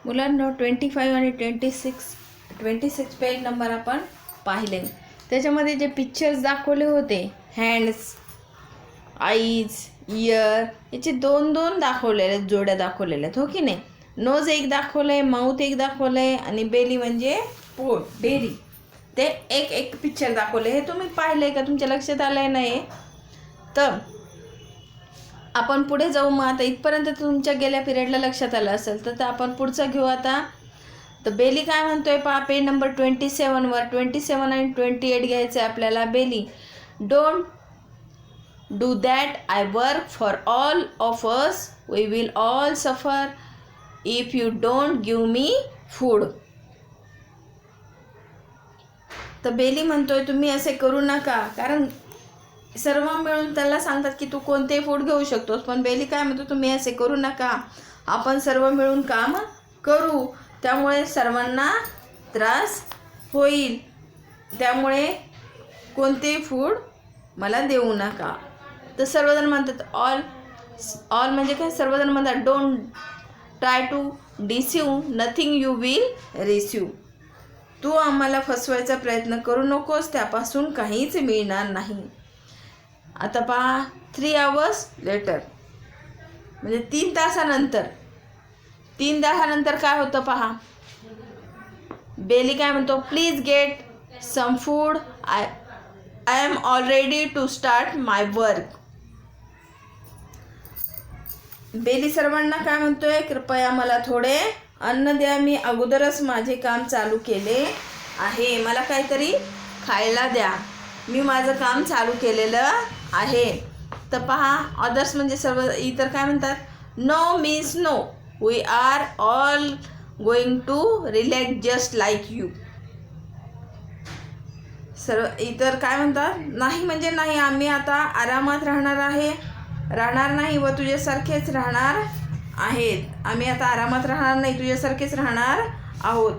मुलांना 25 आणि 26 page number आपण पाहिले. त्याच्यामध्ये जे पिक्चर्स दाखवले होते, हँड्स, आईज, इयर, याचे दोन दोन दाखवलेले आहेत, जोड्या दाखवलेल्या आहेत, हो की नाही. नोज एक दाखवलं आहे, माऊथ एक दाखवलं आहे आणि बेली म्हणजे पोट, बेरी, ते एक एक पिक्चर दाखवले. हे तुम्ही पाहिलं आहे का? तुमच्या लक्षात आलं आहे नाही? तर आपण पुढे जाऊ. मग आता इथपर्यंत तुमच्या गेल्या पिरियडला लक्षात आलं असेल तर आपण पुढचं घेऊ आता. तर बेली काय म्हणतोय पहा, पेज नंबर 27वर 27 आणि 28 घ्यायचं आहे आपल्याला. Belly, don't do that, I work for all of us, we will all suffer if you don't give me food. तर बेली म्हणतोय तुम्ही असे करू नका, कारण सर्व मिळून त्याला सांगतात की तू कोणतेही फूड घेऊ शकतोस. पण बेली काय म्हणतो, तुम्ही असे करू नका, आपण सर्व मिळून काम करू, त्यामुळे सर्वांना त्रास होईल, त्यामुळे कोणतेही फूड मला देऊ नका. तर सर्वजण म्हणतात, ऑल म्हणजे काय, सर्वजण म्हणतात don't try to deceive, nothing you will receive. तू आम्हाला फसवायचा प्रयत्न करू नकोस, त्यापासून काहीच मिळणार नाही. आता पहा, 3 hours later म्हणजे 3 तासानंतर. 3 तासानंतर काय होतं पहा. बेली काय म्हणतो, please get some food, I am all ready to start my work. Belly सर्वांना काय म्हणतोय, कृपया मला थोडे अन्न द्या, मी अगोदरच माझे काम चालू केले आहे, मला काहीतरी खायला द्या, मी माझं काम चालू केलेलं आहे. तर पहा, अदर्स म्हणजे सर्व इतर काय म्हणतात, no means no, we are all going to relax just like you. सर्व इतर काय म्हणतात, नाही म्हणजे नाही, आम्ही आता आरामात राहणार नाही व तुझ्यासारखेच राहणार आहेत. आम्ही आता आरामात राहणार नाही, तुझ्यासारखेच राहणार आहोत.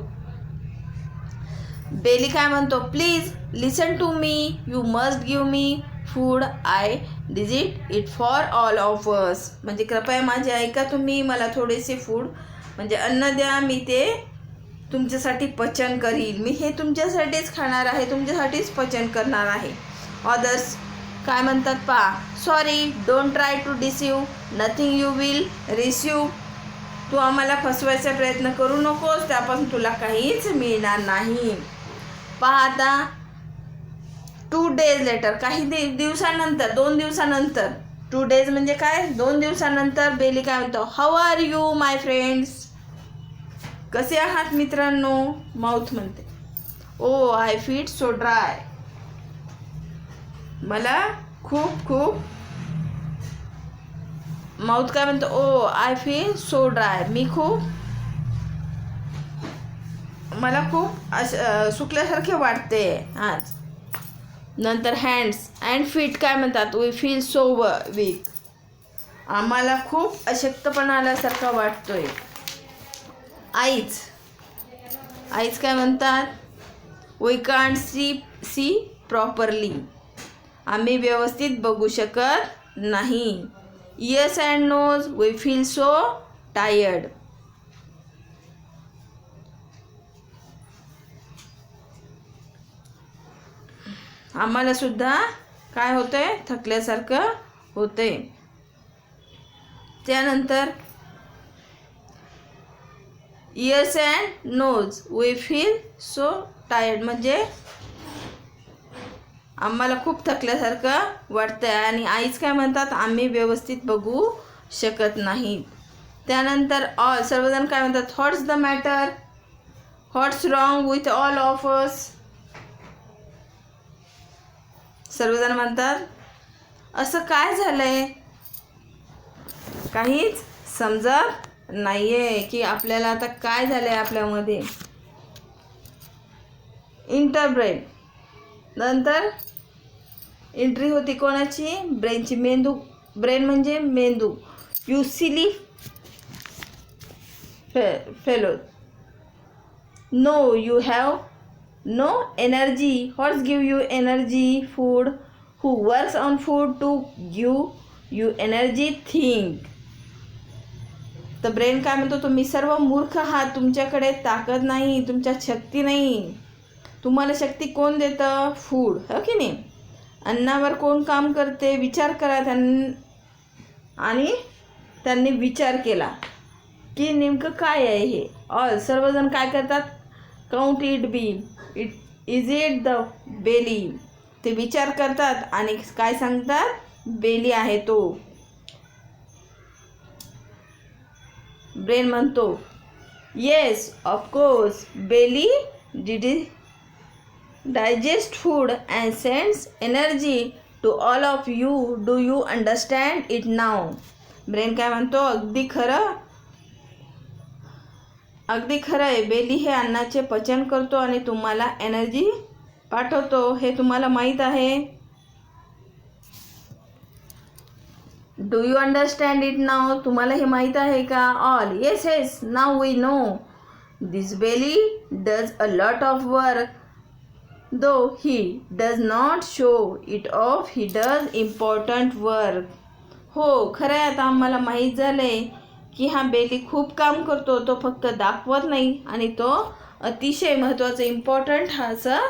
बेली काय म्हणतो, please listen to me, you must give me food, I digest it for all of us. म्हणजे कृपया माझे ऐका तुम्ही, मला थोडेसे फूड म्हणजे अन्न द्या, मी ते तुमच्यासाठी पचन करील, मी हे तुमच्यासाठीच खाणार आहे, तुमच्यासाठीच पचन करणार आहे. अदर्स काय म्हणतात पहा, sorry, don't try to deceive, nothing you will receive. तू आम्हाला फसवायचा प्रयत्न करू नकोस, त्यापासून तुला काहीच मिळणार नाही. पहा आता, 2 days later, काही दिवसानंतर, 2 दिवसानंतर. 2 days म्हणजे काय, 2 दिवसानंतर. बेली काय म्हणतो, how are you my friends, कसे आहात मित्रांनो. माउथ म्हणते, ओ आय फील सो ड्राय, मला खूप. माउथ काय म्हणतो, ओ आय फील सो ड्राय, मला खूप सुकल्यासारखे वाटते आज. नंतर हँड्स अँड फीट काय म्हणतात, वी फील सो वीक, आम्हाला खूप अशक्तपणा आल्यासारखा वाटतोय. आईज काय म्हणतात, वी कांट सी प्रॉपरली, आम्ही व्यवस्थित बघू शकत नाही. Ears and nose, we feel so tired, आम्हाला सुद्धा काय होतंय, थकल्यासारखं होतंय. त्यानंतर ears and nose, we feel so tired म्हणजे आम्हाला खूप थकल्यासारखं वाटतंय. आणि आईज काय म्हणतात, आम्ही व्यवस्थित बघू शकत नाही. त्यानंतर ऑल, सर्वजण काय म्हणतात, what's the matter, what's wrong with all of us. सर्वजण म्हणतात, असं काय झालंय, काहीच समजत नाहीये की आपल्याला आता काय झालंय आपल्यामध्ये. इंटरब्रेन, नंतर एंट्री होती कोणाची, ब्रेनची, मेंदू. ब्रेन म्हणजे मेंदू. You silly fellow, no you have no energy, what's give you energy, food, who works on food to give you energy, think. तर ब्रेन काय म्हणतो, तुम्ही सर्व मूर्ख आहात, तुमच्याकडे ताकद नाही, तुमच्यात शक्ती नाही. तुम्हाला शक्ती कोण देतं? फूड, हो की नाही? अन्नावर कोण काम करते? विचार करा. आणि त्यांनी विचार केला की नेमकं काय आहे हे. ऑल सर्वजण काय करतात? Count it be, is it the belly. ते विचार करतात आणि काय सांगतात? बेली आहे तो. ब्रेन म्हणतो, yes of course belly did digest food and sends energy to all of you. Do you understand it now. ब्रेन काय म्हणतो, अगदी खरं आहे. बेली हे अन्नाचे पचन करतो आणि तुम्हाला एनर्जी पाठवतो. हे तुम्हाला माहीत आहे. Do you understand it now. तुम्हाला हे माहीत आहे का? All yes now we know. This belly does a lot of work though he does not show it off. He does important work. हो खरं आहे, आता आम्हाला माहीत झालं आहे की हा बेली खूप काम करतो. तो फक्त दाखवत नाही आणि तो अतिशय महत्त्वाचं इम्पॉर्टंट असं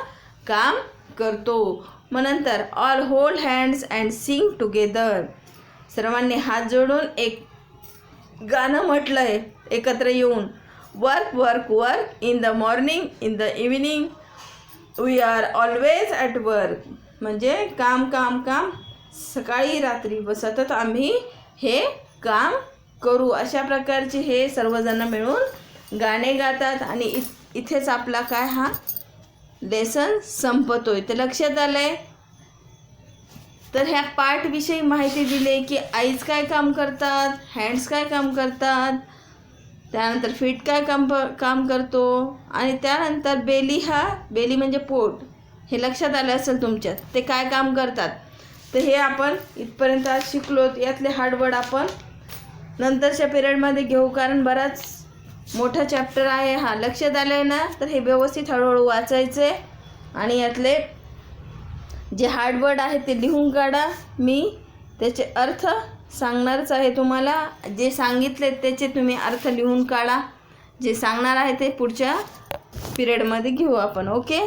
काम करतो. मग नंतर all hold hands and sing together. सर्वांनी हात जोडून एक गाणं म्हटलं आहे एकत्र येऊन. Work work work in the morning, in the evening, we are always at work. म्हणजे काम काम काम, सकाळी रात्री व सतत आम्ही हे काम करू. अशा प्रकारचे हे सर्वजण मिळून गाणे गातात. आणि इथेच आपला काय हा लेसन संपतोय. ते लक्षात आलं आहे. तर ह्या पार्टविषयी माहिती दिली की आईज काय काम करतात, हँड्स काय काम करतात, त्यानंतर फीट काय काम करतो, आणि त्यानंतर बेली म्हणजे पोट. हे लक्षात आलं असेल तुमच्यात, ते काय काम करतात. तर हे आपण इथपर्यंत आज शिकलो. यातले हार्डवर्ड आपण नंतरच्या पिरियडमध्ये घेऊ, कारण बराच मोठा चॅप्टर आहे हा. लक्षात आलं आहे ना. तर हे व्यवस्थित हळूहळू वाचायचे आणि यातले जे हार्डवर्ड आहे ते लिहून काढा. मी त्याचे अर्थ सांगणारच आहे तुम्हाला. जे सांगितले त्याचे तुम्ही अर्थ लिहून काढा. जे सांगणार आहे ते पुढच्या पिरियडमध्ये घेऊ आपण. ओके.